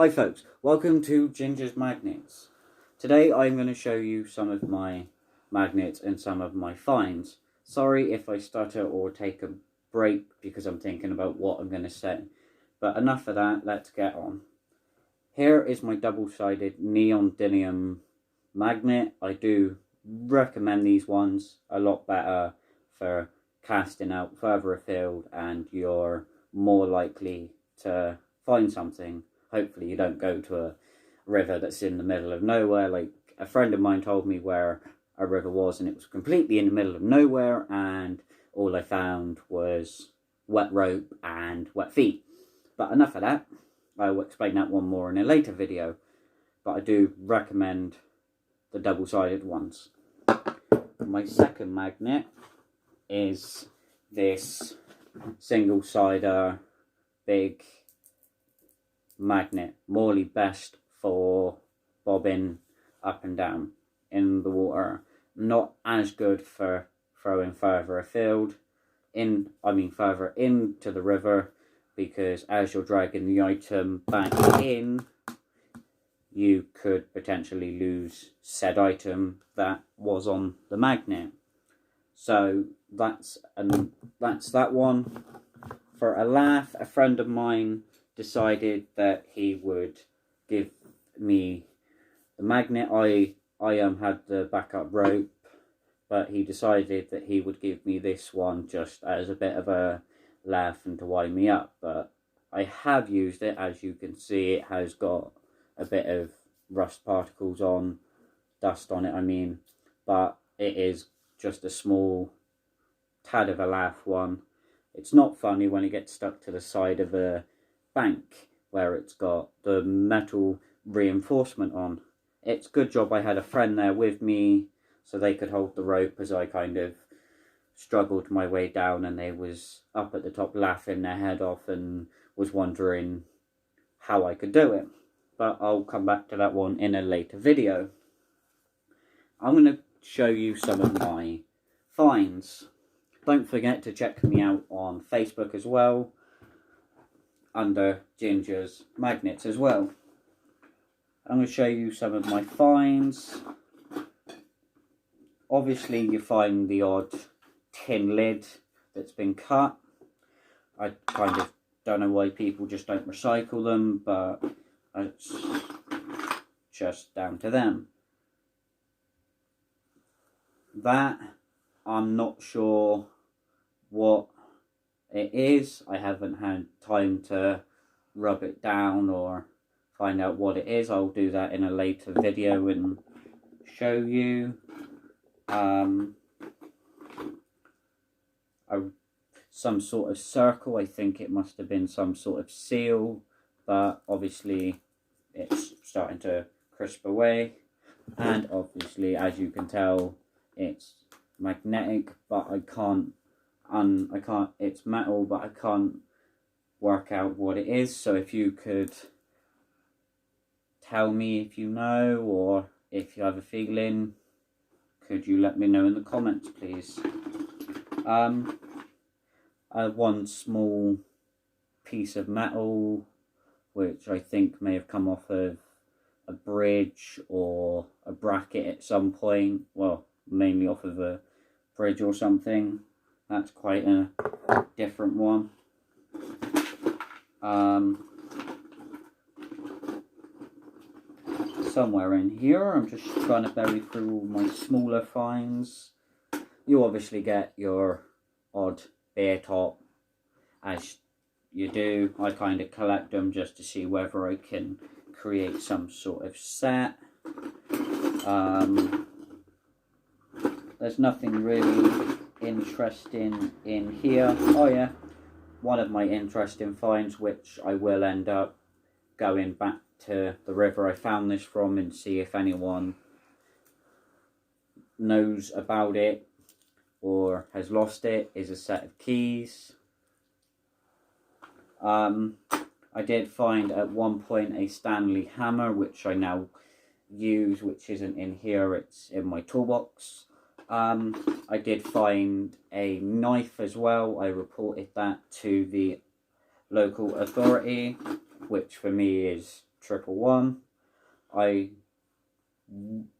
Hi folks, welcome to Ginger's Magnets. Today I'm going to show you some of my magnets and some of my finds. Sorry if I stutter or take a break because I'm thinking about what I'm going to say. But enough of that, let's get on. Here is my double-sided neodymium magnet. I do recommend these ones, a lot better for casting out further afield and you're more likely to find something. Hopefully you don't go to a river that's in the middle of nowhere. Like a friend of mine told me where a river was and it was completely in the middle of nowhere and all I found was wet rope and wet feet. But enough of that. I will explain that one more in a later video. But I do recommend the double-sided ones. My second magnet is this single-sider big magnet, Morley best for bobbing up and down in the water. Not as good for throwing further afield, further into the river, because as you're dragging the item back in, you could potentially lose said item that was on the magnet. So that's that one. For a laugh, a friend of mine decided that he would give me the magnet. I had the backup rope, but he decided that he would give me this one just as a bit of a laugh and to wind me up. But I have used it. As you can see, it has got a bit of rust particles on, dust on it but it is just a small tad of a laugh one. It's not funny when it gets stuck to the side of a bank where it's got the metal reinforcement on. It's a good job I had a friend there with me so they could hold the rope as I kind of struggled my way down, and they was up at the top laughing their head off and was wondering how I could do it. But I'll come back to that one in a later video. I'm going to show you some of my finds. Don't forget to check me out on Facebook as well, under Ginger's Magnets as well. I'm going to show you some of my finds. Obviously you find the odd tin lid that's been cut. I kind of don't know why people just don't recycle them, but it's just down to them. That, I'm not sure what it is. I haven't had time to rub it down or find out what it is. I'll do that in a later video and show you. Some sort of circle. I think it must have been some sort of seal, but obviously it's starting to crisp away, and obviously as you can tell it's magnetic, but I can't, it's metal, but I can't work out what it is. So if you could tell me if you know, or if you have a feeling, could you let me know in the comments, please? One small piece of metal, which I think may have come off of a bridge or a bracket at some point. Well, mainly off of a bridge or something. That's quite a different one. Somewhere in here, I'm just trying to bury through all my smaller finds. You obviously get your odd beer top, as you do. I kind of collect them just to see whether I can create some sort of set. There's nothing really interesting in here. Oh yeah, one of my interesting finds, which I will end up going back to the river I found this from and see if anyone knows about it or has lost it, is a set of keys. I did find at one point a Stanley hammer, which I now use, which isn't in here, it's in my toolbox. I did find a knife as well. I reported that to the local authority, which for me is 101.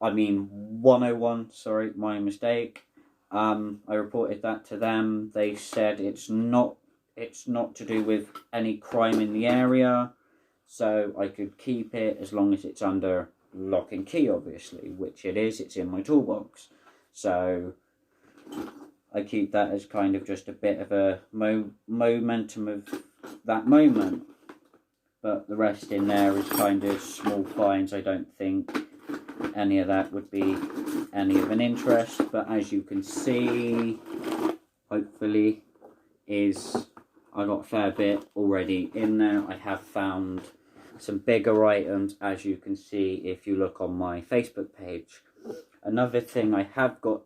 I mean 101, sorry, my mistake. I reported that to them. They said it's not to do with any crime in the area, so I could keep it as long as it's under lock and key, obviously, which it is. It's in my toolbox, so I keep that as kind of just a bit of a momentum of that moment. But the rest in there is kind of small fines. I don't think any of that would be any of an interest, but as you can see, hopefully, I got a fair bit already in there. I have found some bigger items, as you can see if you look on my Facebook page. Another thing I have got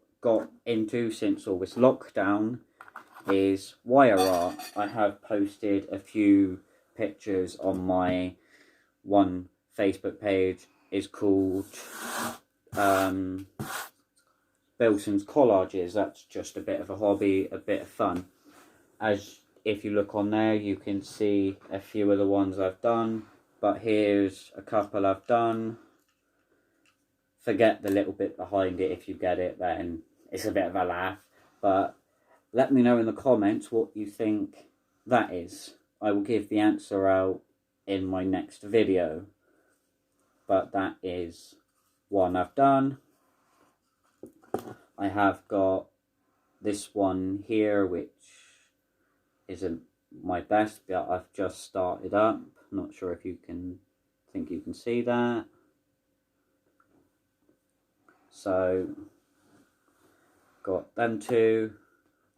into since all this lockdown is wire art. I have posted a few pictures on my one Facebook page. Is called Bilson's Collages. That's just a bit of a hobby, a bit of fun. As if you look on there, you can see a few of the ones I've done, but here's a couple I've done. Forget the little bit behind it. If you get it, then it's a bit of a laugh, but let me know in the comments what you think that is. I will give the answer out in my next video. But that is one I've done. I have got this one here, which isn't my best, but I've just started up. Not sure if you can see that. So, got them two.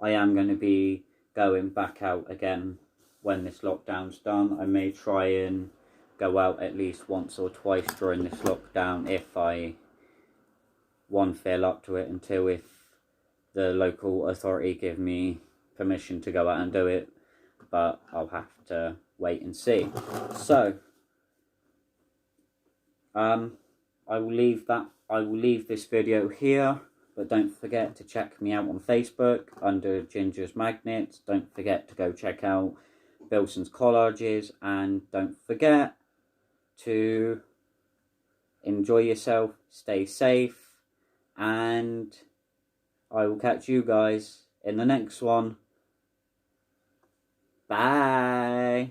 I am going to be going back out again when this lockdown's done. I may try and go out at least once or twice during this lockdown if I feel up to it, until if the local authority give me permission to go out and do it, but I'll have to wait and see. So I will leave this video here, but don't forget to check me out on Facebook under Ginger's Magnets. Don't forget to go check out Bilson's Collages, and don't forget to enjoy yourself, stay safe, and I will catch you guys in the next one. Bye.